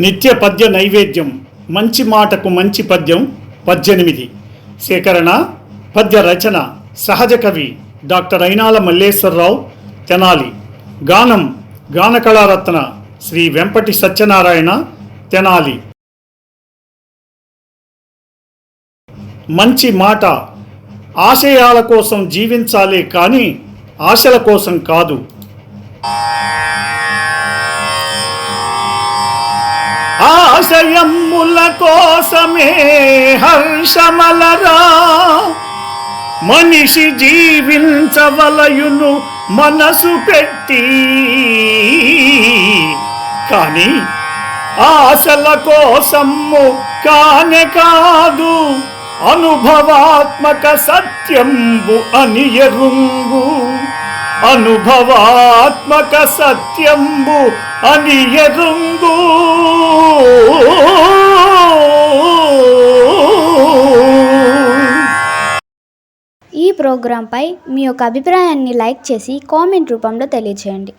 నిత్య పద్య నైవేద్యం మంచి మాటకు మంచి పద్యం 18. సేకరణ పద్య రచన సహజ కవి డాక్టర్ అయినాల మల్లేశ్వరరావు తెనాలి. గానం గానకళారత్న శ్రీ వెంపటి సత్యనారాయణ తెనాలి. మంచి మాట ఆశయాల కోసం జీవించాలే కానీ ఆశల కోసం కాదు. ఆశయముల కోసమే హర్షమలరా మనిషి జీవించవలయును మనసు పెట్టి, కానీ ఆశల కోసము కానే కాదు అనుభవాత్మక సత్యంబు అని ఎరుంగు. అనుభవాత్మక సత్యంబు అని ఎరుంగు. ఈ ప్రోగ్రాంపై మీ యొక్క అభిప్రాయాన్ని లైక్ చేసి కామెంట్ రూపంలో తెలియజేయండి.